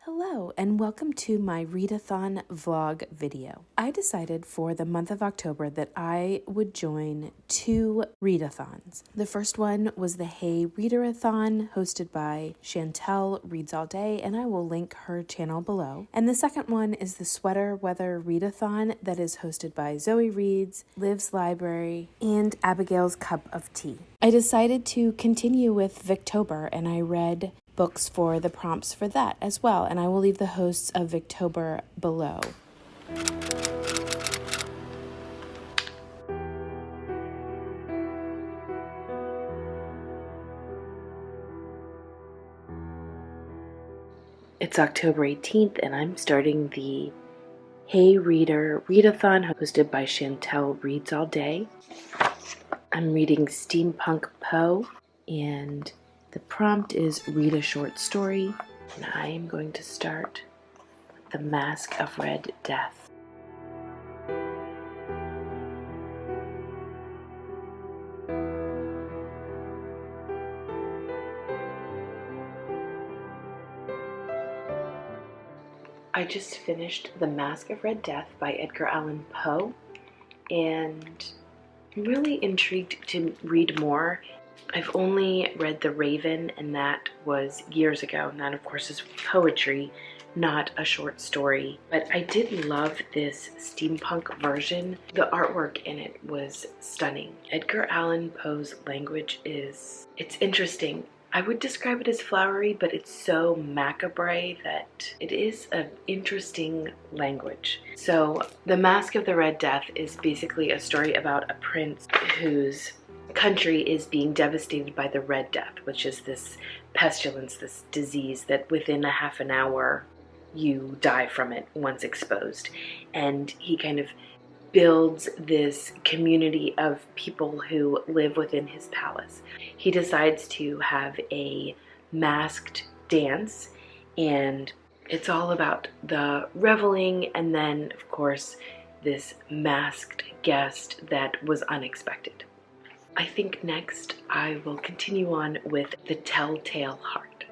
Hello and welcome to my Readathon vlog video. I decided for the month of October that I would join two readathons. The first one was the Hey Readerathon hosted by Chantel Reads All Day, and I will link her channel below. And the second one is the Sweater Weather Readathon that is hosted by Zoe Reads, Liv's Library, and Abigail's Cup of Tea. I decided to continue with Victober and I read books for the prompts for that as well, and I will leave the hosts of Victober below. It's October 18th and I'm starting the Hey Reader Readathon hosted by Chantel Reads All Day. I'm reading Steampunk Poe and the prompt is read a short story, and I am going to start with The Mask of Red Death. I just finished The Mask of Red Death by Edgar Allan Poe, and I'm really intrigued to read more. I've only read The Raven, and that was years ago, and that of course is poetry, not a short story. But I did love this steampunk version. The artwork in it was stunning. Edgar Allan Poe's language it's interesting. I would describe it as flowery, but it's so macabre that it is an interesting language. So The Mask of the Red Death is basically a story about a prince whose country is being devastated by the Red Death, which is this pestilence, this disease that within a half an hour you die from it once exposed. And he kind of builds this community of people who live within his palace. He decides to have a masked dance, and it's all about the reveling and then, of course, this masked guest that was unexpected. I think next I will continue on with The Telltale Heart.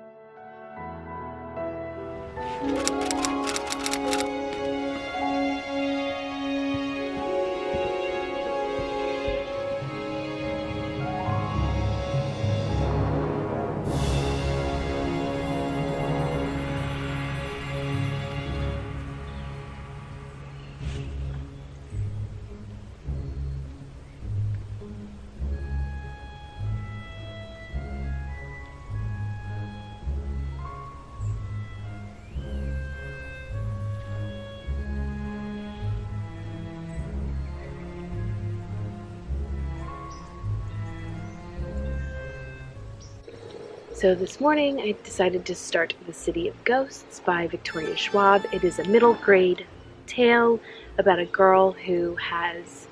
So this morning I decided to start The City of Ghosts by Victoria Schwab. It is a middle grade tale about a girl who has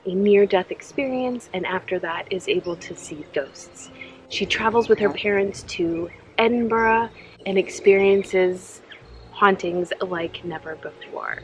a near-death experience and after that is able to see ghosts. She travels with her parents to Edinburgh and experiences hauntings like never before.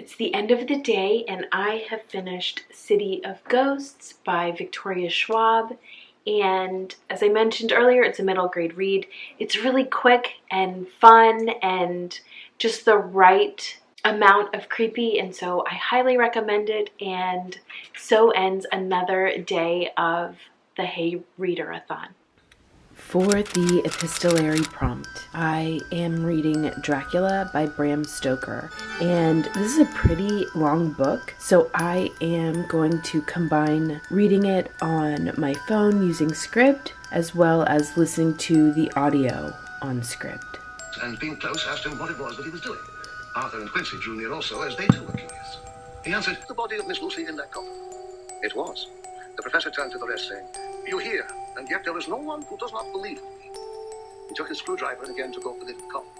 It's the end of the day and I have finished City of Ghosts by Victoria Schwab, And as I mentioned earlier, it's a middle grade read. It's really quick and fun and just the right amount of creepy, and so I highly recommend it. And so ends another day of the Hey Readerathon. For the epistolary prompt, I am reading Dracula by Bram Stoker, and this is a pretty long book, so I am going to combine reading it on my phone using Scribd, as well as listening to the audio on Scribd. And being close, asked him what it was that he was doing. Arthur and Quincy drew near also, as they too were curious. He answered, "The body of Miss Lucy in that coffin." It was. The professor turned to the rest, saying, "You hear, and yet there is no one who does not believe me." He took his screwdriver and again took off the lid of the coffin.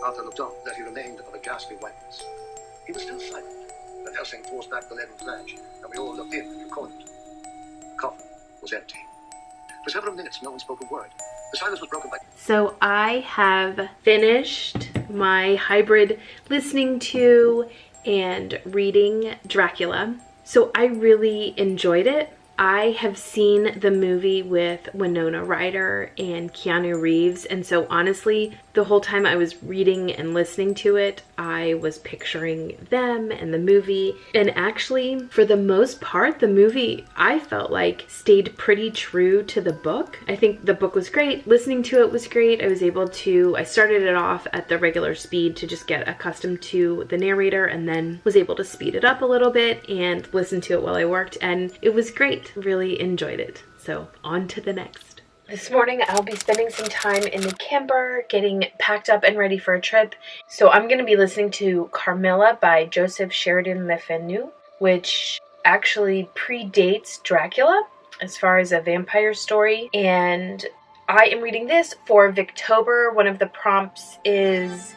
Arthur looked on, that he remained of a ghastly whiteness. He was still silent. Then Helsing forced back the leaden flange, and we all looked in and recoiled. The coffin was empty. For several minutes, no one spoke a word. The silence was broken by... So I have finished my hybrid listening to and reading Dracula. So I really enjoyed it. I have seen the movie with Winona Ryder and Keanu Reeves, and so honestly, the whole time I was reading and listening to it, I was picturing them and the movie. And actually, for the most part, the movie, I felt like, stayed pretty true to the book. I think the book was great. Listening to it was great. I started it off at the regular speed to just get accustomed to the narrator, and then was able to speed it up a little bit and listen to it while I worked, and it was great. Really enjoyed it. So on to the next. This morning I'll be spending some time in the camper, getting packed up and ready for a trip. So I'm going to be listening to Carmilla by Joseph Sheridan Le Fanu, which actually predates Dracula as far as a vampire story. And I am reading this for Victober. One of the prompts is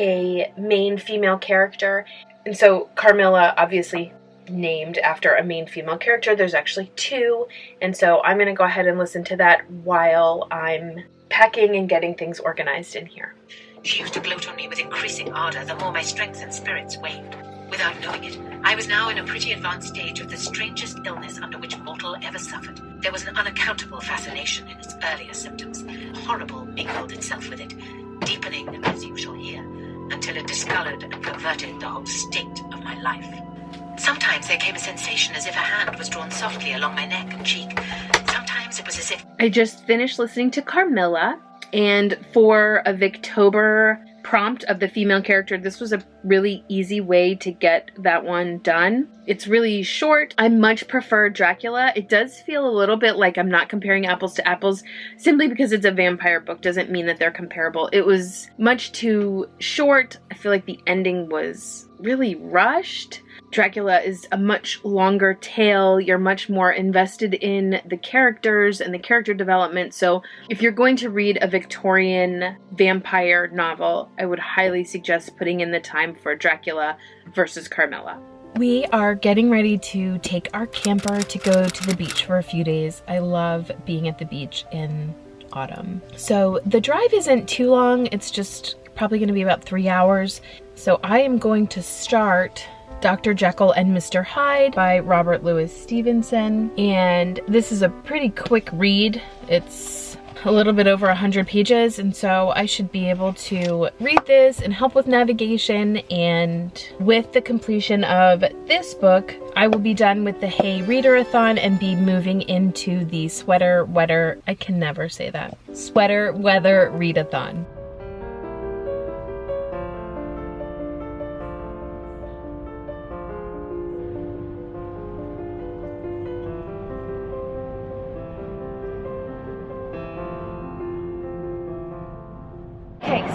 a main female character. And so Carmilla, obviously named after a main female character. There's actually two, and so I'm going to go ahead and listen to that while I'm packing and getting things organized in here. She used to gloat on me with increasing ardor the more my strength and spirits waned. Without knowing it, I was now in a pretty advanced stage of the strangest illness under which mortal ever suffered. There was an unaccountable fascination in its earlier symptoms. Horrible mingled itself with it, deepening, as you shall hear, until it discolored and perverted the whole state of my life. Sometimes there came a sensation as if a hand was drawn softly along my neck and cheek. Sometimes it was as if... I just finished listening to Carmilla, and for a Victober prompt of the female character, this was a really easy way to get that one done. It's really short. I much prefer Dracula. It does feel a little bit like I'm not comparing apples to apples. Simply because it's a vampire book doesn't mean that they're comparable. It was much too short. I feel like the ending was really rushed. Dracula is a much longer tale. You're much more invested in the characters and the character development. So if you're going to read a Victorian vampire novel, I would highly suggest putting in the time for Dracula versus Carmilla. We are getting ready to take our camper to go to the beach for a few days. I love being at the beach in autumn. So the drive isn't too long. It's just probably going to be about 3 hours. So I am going to start Dr. Jekyll and Mr. Hyde by Robert Louis Stevenson, and this is a pretty quick read. It's a little bit over 100 pages, and so I should be able to read this and help with navigation. And with the completion of this book, I will be done with the Hey Readerathon and be moving into the Sweater Weather Readathon.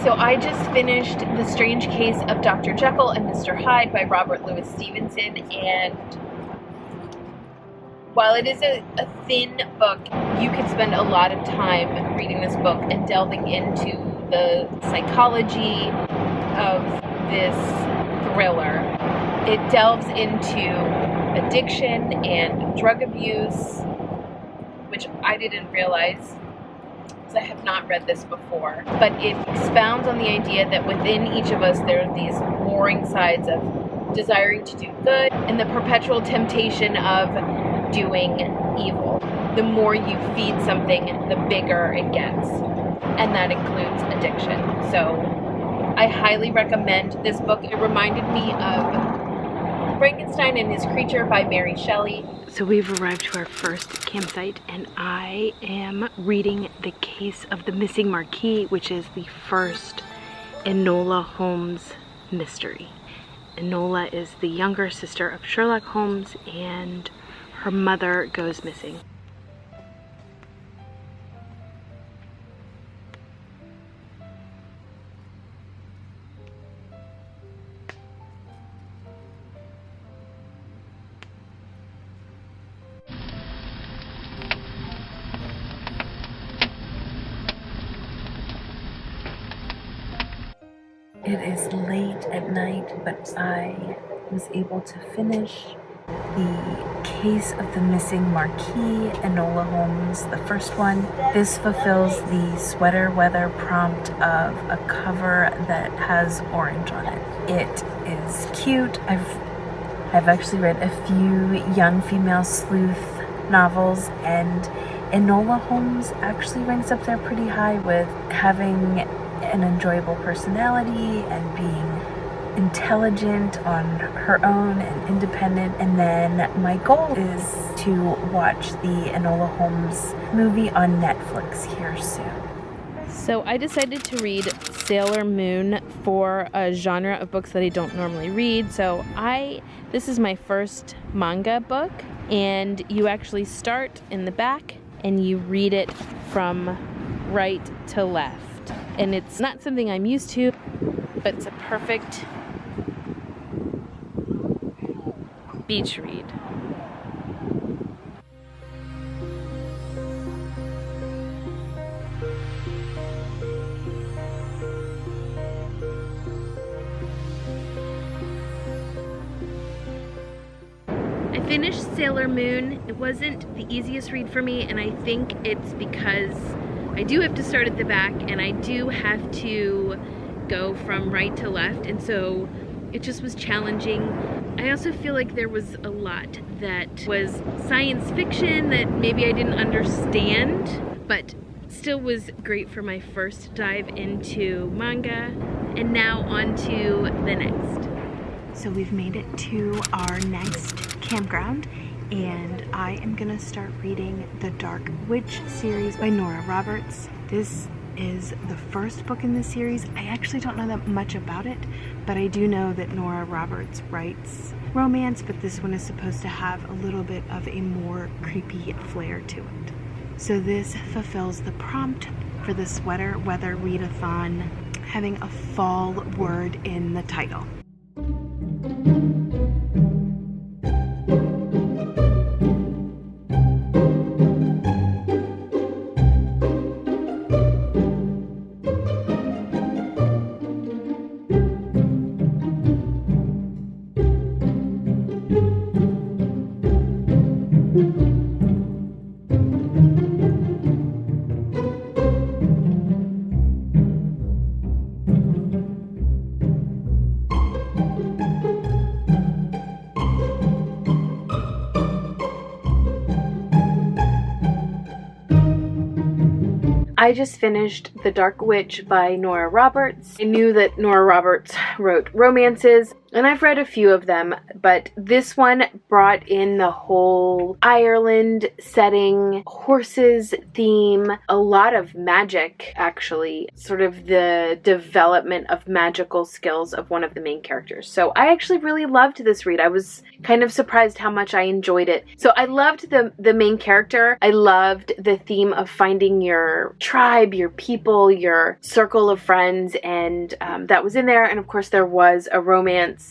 So I just finished The Strange Case of Dr. Jekyll and Mr. Hyde by Robert Louis Stevenson, and while it is a thin book, you could spend a lot of time reading this book and delving into the psychology of this thriller. It delves into addiction and drug abuse, which I didn't realize. I have not read this before, but it expounds on the idea that within each of us there are these warring sides of desiring to do good and the perpetual temptation of doing evil. the more you feed something, the bigger it gets. And that includes addiction. So I highly recommend this book. It reminded me of Frankenstein and His Creature by Mary Shelley. So we've arrived to our first campsite, and I am reading The Case of the Missing Marquis, which is the first Enola Holmes mystery. Enola is the younger sister of Sherlock Holmes, and her mother goes missing. It is late at night, but I was able to finish The Case of the Missing Marquis, Enola Holmes, the first one. This fulfills the sweater weather prompt of a cover that has orange on it. It is cute. I've actually read a few young female sleuth novels, and Enola Holmes actually ranks up there pretty high with having an enjoyable personality and being intelligent on her own and independent. And then my goal is to watch the Enola Holmes movie on Netflix here soon. So I decided to read Sailor Moon for a genre of books that I don't normally read. So this is my first manga book, and you actually start in the back and you read it from right to left. And it's not something I'm used to, but it's a perfect beach read. I finished Sailor Moon. It wasn't the easiest read for me, and I think it's because I do have to start at the back, and I do have to go from right to left, and so it just was challenging. I also feel like there was a lot that was science fiction that maybe I didn't understand, but still was great for my first dive into manga. And now on to the next. So we've made it to our next campground, and I am gonna start reading the Dark Witch series by Nora Roberts. This is the first book in this series. I actually don't know that much about it, but I do know that Nora Roberts writes romance, but this one is supposed to have a little bit of a more creepy flair to it. So this fulfills the prompt for the Sweater Weather Readathon, having a fall word in the title. I just finished The Dark Witch by Nora Roberts. I knew that Nora Roberts wrote romances, and I've read a few of them, but this one brought in the whole Ireland setting, horses theme, a lot of magic, actually, sort of the development of magical skills of one of the main characters. So I actually really loved this read. I was kind of surprised how much I enjoyed it. So I loved the main character. I loved the theme of finding your tribe, your people, your circle of friends, and that was in there. And of course there was a romance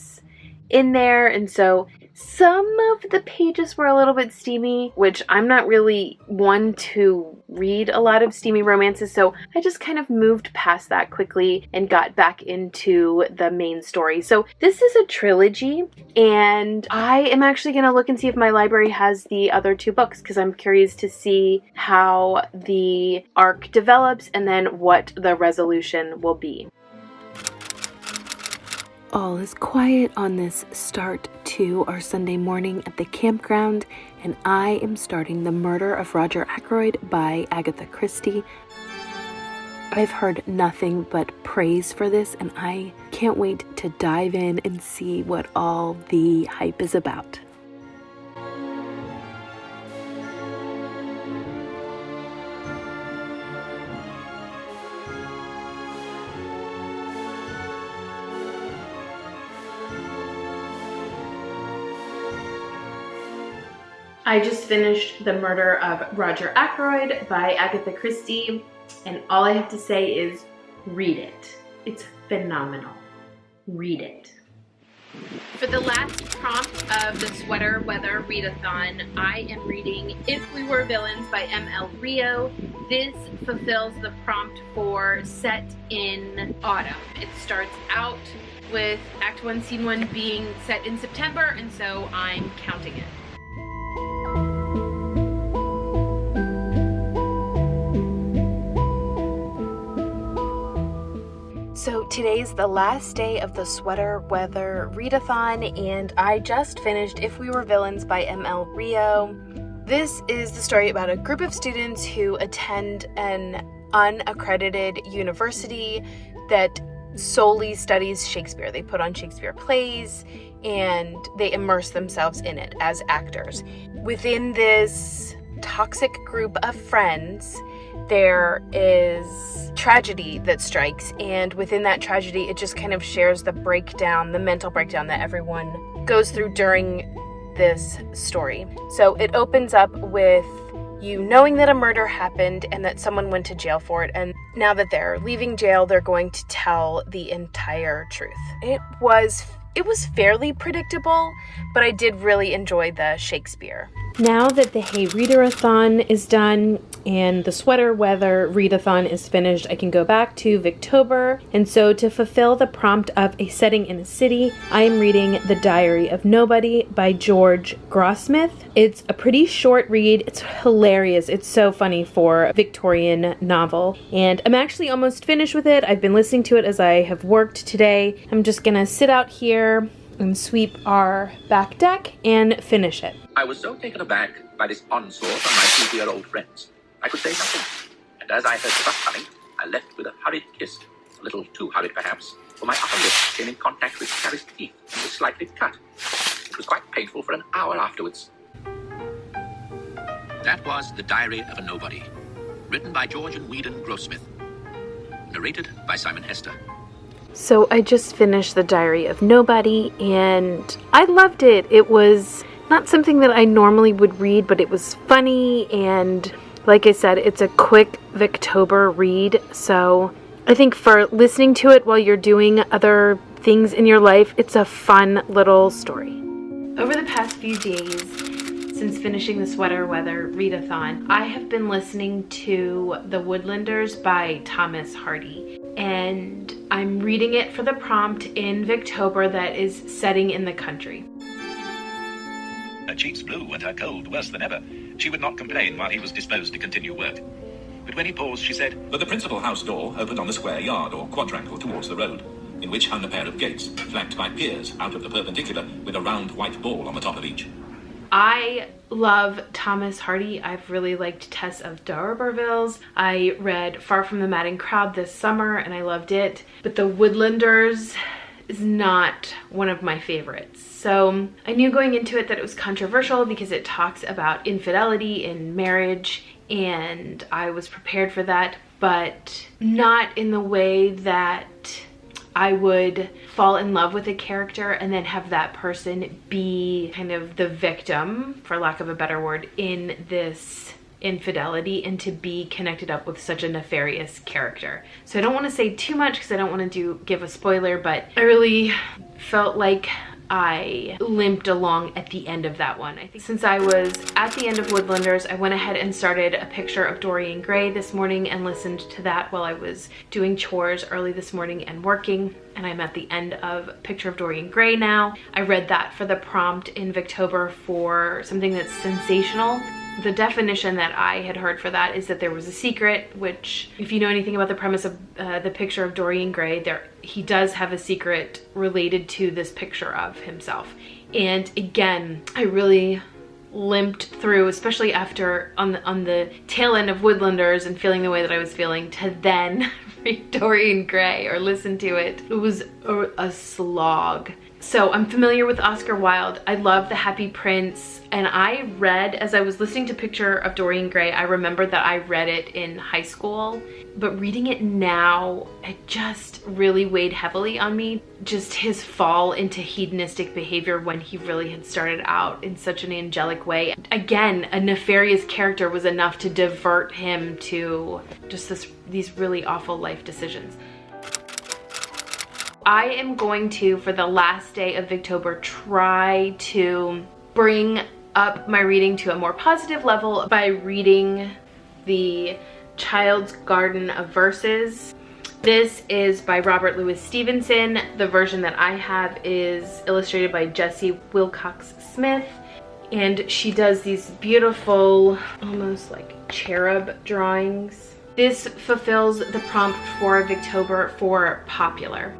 in there, and so some of the pages were a little bit steamy, which I'm not really one to read a lot of steamy romances, so I just kind of moved past that quickly and got back into the main story. So this is a trilogy, and I am actually going to look and see if my library has the other two books, because I'm curious to see how the arc develops and then what the resolution will be. All is quiet on this start to our Sunday morning at the campground, and I am starting The Murder of Roger Ackroyd by Agatha Christie. I've heard nothing but praise for this, and I can't wait to dive in and see what all the hype is about. I just finished The Murder of Roger Ackroyd by Agatha Christie, and all I have to say is read it. It's phenomenal. Read it. For the last prompt of the Sweater Weather Readathon, I am reading If We Were Villains by M.L. Rio. This fulfills the prompt for set in autumn. It starts out with Act 1, Scene 1 being set in September, and so I'm counting it. So today's the last day of the Sweater Weather Readathon, and I just finished If We Were Villains by M.L. Rio. This is the story about a group of students who attend an unaccredited university that solely studies Shakespeare. They put on Shakespeare plays and they immerse themselves in it as actors. Within this toxic group of friends, there is tragedy that strikes, and within that tragedy it just kind of shares the breakdown, the mental breakdown that everyone goes through during this story. So it opens up with you knowing that a murder happened and that someone went to jail for it, and now that they're leaving jail, they're going to tell the entire truth. It was fairly predictable, but I did really enjoy the Shakespeare. Now that the Hey Readerathon is done and the Sweater Weather Readathon is finished, I can go back to Victober. And so to fulfill the prompt of a setting in a city, I am reading The Diary of Nobody by George Grossmith. It's a pretty short read. It's hilarious. It's so funny for a Victorian novel. And I'm actually almost finished with it. I've been listening to it as I have worked today. I'm just gonna sit out here and sweep our back deck and finish it. I was so taken aback by this onslaught on my 2-year-old friends, I could say nothing. And as I heard the bus coming, I left with a hurried kiss, a little too hurried perhaps, for my upper lip came in contact with Carrie's teeth and was slightly cut. It was quite painful for an hour afterwards. That was The Diary of a Nobody, written by George and Weedon Grossmith, narrated by Simon Hester. So I just finished The Diary of Nobody, and I loved it. It was not something that I normally would read, but it was funny, and like I said, it's a quick Victober read, so I think for listening to it while you're doing other things in your life, it's a fun little story. Over the past few days, since finishing the Sweater Weather Readathon, I have been listening to The Woodlanders by Thomas Hardy, and I'm reading it for the prompt in Victober that is setting in the country. Her cheeks blue and her cold worse than ever. She would not complain while he was disposed to continue work. But when he paused, she said, But the principal house door opened on the square yard or quadrangle towards the road, in which hung a pair of gates, flanked by piers out of the perpendicular, with a round white ball on the top of each. I love Thomas Hardy. I've really liked Tess of D'Urbervilles. I read Far From the Madding Crowd this summer and I loved it. But The Woodlanders is not one of my favorites. So I knew going into it that it was controversial because it talks about infidelity in marriage, and I was prepared for that, but not in the way that I would fall in love with a character and then have that person be kind of the victim, for lack of a better word, in this infidelity, and to be connected up with such a nefarious character. So I don't want to say too much because I don't want to give a spoiler, but I really felt like I limped along at the end of that one. I think since I was at the end of Woodlanders, I went ahead and started A Picture of Dorian Gray this morning and listened to that while I was doing chores early this morning and working. And I'm at the end of Picture of Dorian Gray now. I read that for the prompt in Victober for something that's sensational. The definition that I had heard for that is that there was a secret, which if you know anything about the premise of The Picture of Dorian Gray, he does have a secret related to this picture of himself. And again, I really limped through, especially after on the tail end of Woodlanders and feeling the way that I was feeling, to then read Dorian Gray or listen to it. It was a slog. So I'm familiar with Oscar Wilde. I love The Happy Prince, and I read, as I was listening to Picture of Dorian Gray, I remembered that I read it in high school, but reading it now, it just really weighed heavily on me. Just his fall into hedonistic behavior when he really had started out in such an angelic way. Again, a nefarious character was enough to divert him to just these really awful life decisions. I am going to, for the last day of Victober, try to bring up my reading to a more positive level by reading the Child's Garden of Verses. This is by Robert Louis Stevenson. The version that I have is illustrated by Jessie Wilcox Smith, and she does these beautiful, almost like cherub drawings. This fulfills the prompt for Victober for popular.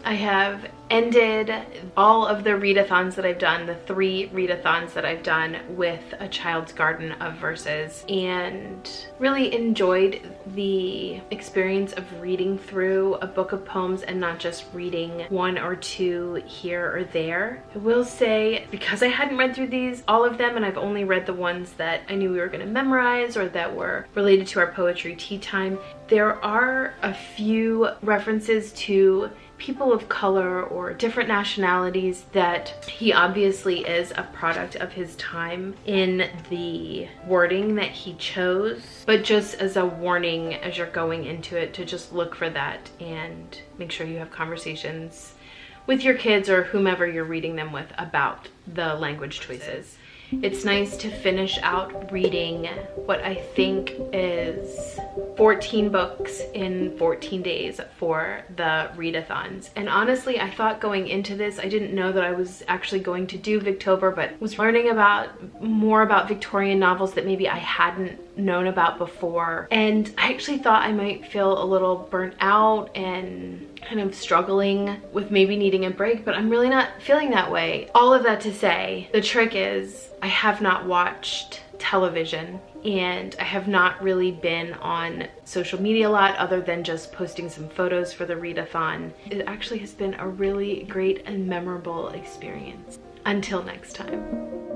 I have ended all of the readathons that I've done, the 3 readathons that I've done, with A Child's Garden of Verses, and really enjoyed the experience of reading through a book of poems and not just reading 1 or 2 here or there. I will say, because I hadn't read through all of them, and I've only read the ones that I knew we were going to memorize or that were related to our poetry tea time, there are a few references to people of color or different nationalities that he obviously is a product of his time in the wording that he chose, but just as a warning as you're going into it, to just look for that and make sure you have conversations with your kids or whomever you're reading them with about the language choices. It's nice to finish out reading what I think is 14 books in 14 days for the readathons. And honestly, I thought going into this, I didn't know that I was actually going to do Victober, but was learning more about Victorian novels that maybe I hadn't known about before. And I actually thought I might feel a little burnt out and kind of struggling with maybe needing a break, but I'm really not feeling that way. All of that to say, the trick is I have not watched television and I have not really been on social media a lot other than just posting some photos for the readathon. It actually has been a really great and memorable experience. Until next time.